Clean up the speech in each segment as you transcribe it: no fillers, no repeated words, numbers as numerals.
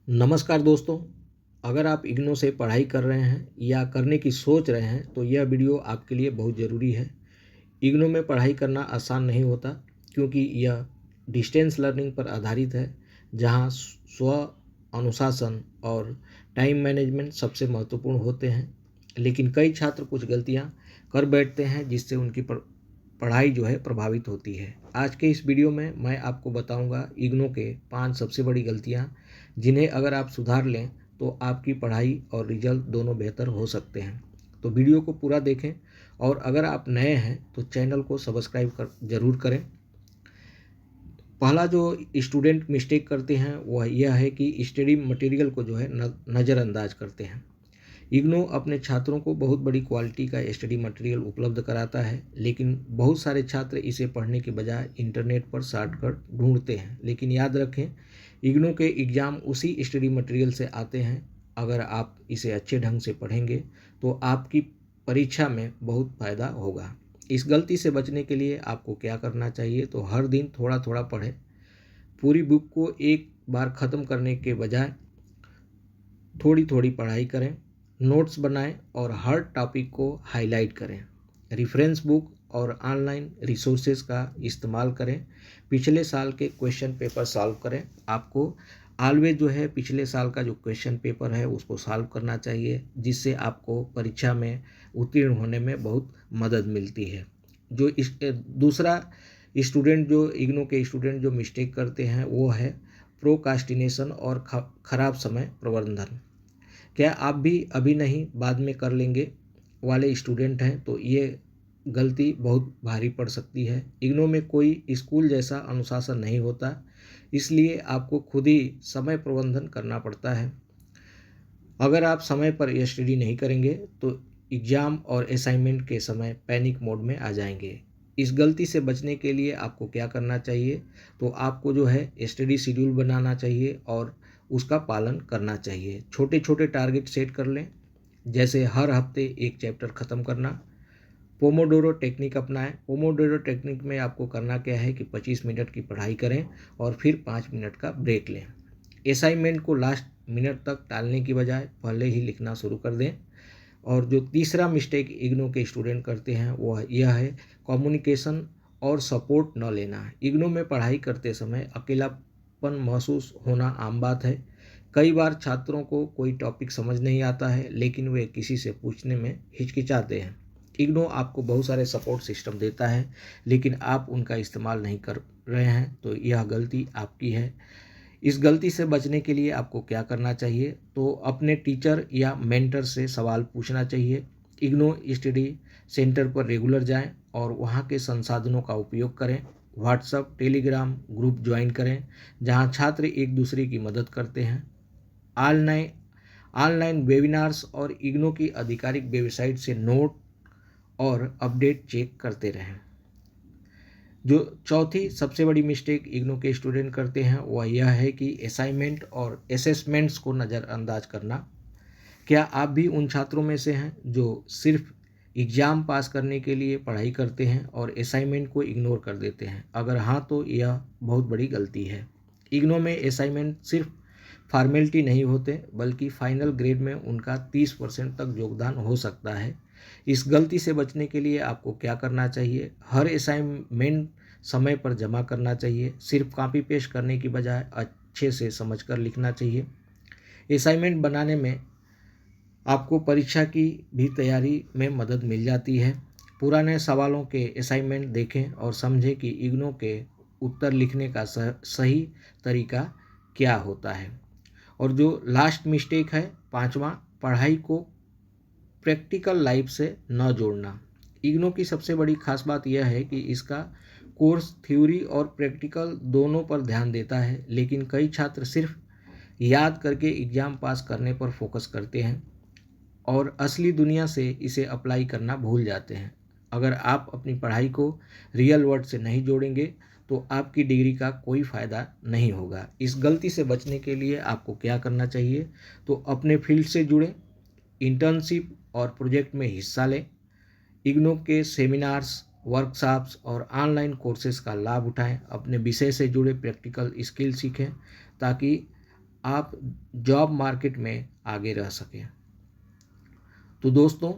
नमस्कार दोस्तों। अगर आप इग्नू से पढ़ाई कर रहे हैं या करने की सोच रहे हैं तो यह वीडियो आपके लिए बहुत ज़रूरी है। इग्नू में पढ़ाई करना आसान नहीं होता क्योंकि यह डिस्टेंस लर्निंग पर आधारित है, जहां स्व अनुशासन और टाइम मैनेजमेंट सबसे महत्वपूर्ण होते हैं। लेकिन कई छात्र कुछ गलतियां कर बैठते हैं जिससे उनकी पढ़ाई प्रभावित होती है। आज के इस वीडियो में मैं आपको बताऊंगा इग्नू के 5 सबसे बड़ी गलतियां, जिन्हें अगर आप सुधार लें तो आपकी पढ़ाई और रिजल्ट दोनों बेहतर हो सकते हैं। तो वीडियो को पूरा देखें और अगर आप नए हैं तो चैनल को सब्सक्राइब ज़रूर करें। पहला जो स्टूडेंट मिस्टेक करते हैं वह यह है कि स्टडी मटेरियल को नज़रअंदाज करते हैं। इग्नू अपने छात्रों को बहुत बड़ी क्वालिटी का स्टडी मटेरियल उपलब्ध कराता है, लेकिन बहुत सारे छात्र इसे पढ़ने के बजाय इंटरनेट पर शॉर्टकट ढूंढते हैं। लेकिन याद रखें, इग्नू के एग्ज़ाम उसी स्टडी मटेरियल से आते हैं। अगर आप इसे अच्छे ढंग से पढ़ेंगे तो आपकी परीक्षा में बहुत फ़ायदा होगा। इस गलती से बचने के लिए आपको क्या करना चाहिए, तो हर दिन थोड़ा थोड़ा पढ़ें। पूरी बुक को एक बार ख़त्म करने के बजाय थोड़ी थोड़ी पढ़ाई करें। नोट्स बनाएं और हर टॉपिक को हाईलाइट करें। रेफरेंस बुक और ऑनलाइन रिसोर्सेज का इस्तेमाल करें। पिछले साल के क्वेश्चन पेपर सॉल्व करें। आपको ऑलवेज पिछले साल का जो क्वेश्चन पेपर है उसको सॉल्व करना चाहिए, जिससे आपको परीक्षा में उत्तीर्ण होने में बहुत मदद मिलती है। दूसरा स्टूडेंट जो इग्नू के स्टूडेंट जो मिस्टेक करते हैं वो है प्रोकास्टिनेशन और ख़राब समय प्रबंधन। क्या आप भी अभी नहीं बाद में कर लेंगे वाले स्टूडेंट हैं, तो ये गलती बहुत भारी पड़ सकती है। इग्नू में कोई स्कूल जैसा अनुशासन नहीं होता, इसलिए आपको खुद ही समय प्रबंधन करना पड़ता है। अगर आप समय पर यह स्टडी नहीं करेंगे तो एग्ज़ाम और असाइनमेंट के समय पैनिक मोड में आ जाएंगे। इस गलती से बचने के लिए आपको क्या करना चाहिए, तो आपको स्टडी शेड्यूल बनाना चाहिए और उसका पालन करना चाहिए। छोटे छोटे टारगेट सेट कर लें, जैसे हर हफ्ते एक चैप्टर ख़त्म करना। पोमोडोरो टेक्निक अपनाएं। पोमोडोरो टेक्निक में आपको करना क्या है कि 25 मिनट की पढ़ाई करें और फिर 5 मिनट का ब्रेक लें। असाइनमेंट को लास्ट मिनट तक टालने की बजाय पहले ही लिखना शुरू कर दें। और जो तीसरा मिस्टेक इग्नू के स्टूडेंट करते हैं वह यह है कम्युनिकेशन और सपोर्ट न लेना। इग्नू में पढ़ाई करते समय अकेलापन महसूस होना आम बात है। कई बार छात्रों को कोई टॉपिक समझ नहीं आता है, लेकिन वे किसी से पूछने में हिचकिचाते हैं। इग्नू आपको बहुत सारे सपोर्ट सिस्टम देता है, लेकिन आप उनका इस्तेमाल नहीं कर रहे हैं, तो यह गलती आपकी है। इस गलती से बचने के लिए आपको क्या करना चाहिए, तो अपने टीचर या मेंटर से सवाल पूछना चाहिए। इग्नू स्टडी सेंटर पर रेगुलर जाएं और वहां के संसाधनों का उपयोग करें। व्हाट्सएप टेलीग्राम ग्रुप ज्वाइन करें, जहां छात्र एक दूसरे की मदद करते हैं। ऑनलाइन ऑनलाइन वेबिनार्स और इग्नू की आधिकारिक वेबसाइट से नोट और अपडेट चेक करते रहें। जो चौथी सबसे बड़ी मिस्टेक इग्नू के स्टूडेंट करते हैं वह यह है कि असाइनमेंट और असेसमेंट्स को नज़रअंदाज करना। क्या आप भी उन छात्रों में से हैं जो सिर्फ एग्ज़ाम पास करने के लिए पढ़ाई करते हैं और असाइनमेंट को इग्नोर कर देते हैं? अगर हाँ, तो यह बहुत बड़ी गलती है। इग्नू में असाइनमेंट सिर्फ फॉर्मेलिटी नहीं होते, बल्कि फाइनल ग्रेड में उनका 30% तक योगदान हो सकता है। इस गलती से बचने के लिए आपको क्या करना चाहिए, हर असाइनमेंट समय पर जमा करना चाहिए। सिर्फ कॉपी पेस्ट करने की बजाय अच्छे से समझकर लिखना चाहिए। असाइनमेंट बनाने में आपको परीक्षा की भी तैयारी में मदद मिल जाती है। पुराने सवालों के असाइनमेंट देखें और समझें कि इग्नू के उत्तर लिखने का सही तरीका क्या होता है। और जो लास्ट मिस्टेक है, पांचवा, पढ़ाई को प्रैक्टिकल लाइफ से न जोड़ना। इग्नू की सबसे बड़ी खास बात यह है कि इसका कोर्स थ्योरी और प्रैक्टिकल दोनों पर ध्यान देता है, लेकिन कई छात्र सिर्फ याद करके एग्ज़ाम पास करने पर फोकस करते हैं और असली दुनिया से इसे अप्लाई करना भूल जाते हैं। अगर आप अपनी पढ़ाई को रियल वर्ल्ड से नहीं जोड़ेंगे तो आपकी डिग्री का कोई फ़ायदा नहीं होगा। इस गलती से बचने के लिए आपको क्या करना चाहिए, तो अपने फील्ड से जुड़ें, इंटर्नशिप और प्रोजेक्ट में हिस्सा लें, इग्नू के सेमिनार्स, वर्कशॉप्स और ऑनलाइन कोर्सेज का लाभ उठाएं, अपने विषय से जुड़े प्रैक्टिकल स्किल सीखें, ताकि आप जॉब मार्केट में आगे रह सकें। तो दोस्तों,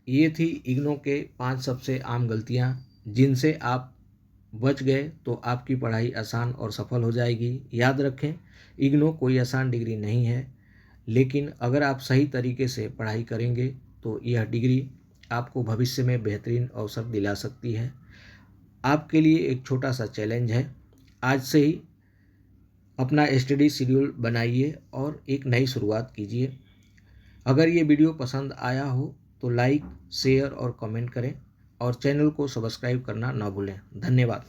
ये थी इग्नो के 5 सबसे आम गलतियां जिनसे आप बच गए तो आपकी पढ़ाई आसान और सफल हो जाएगी। याद रखें, इग्नो कोई आसान डिग्री नहीं है, लेकिन अगर आप सही तरीके से पढ़ाई करेंगे तो यह डिग्री आपको भविष्य में बेहतरीन अवसर दिला सकती है। आपके लिए एक छोटा सा चैलेंज है, आज से ही अपना स्टडी शेड्यूल बनाइए और एक नई शुरुआत कीजिए। अगर ये वीडियो पसंद आया हो तो लाइक, शेयर और कमेंट करें और चैनल को सब्सक्राइब करना ना भूलें। धन्यवाद।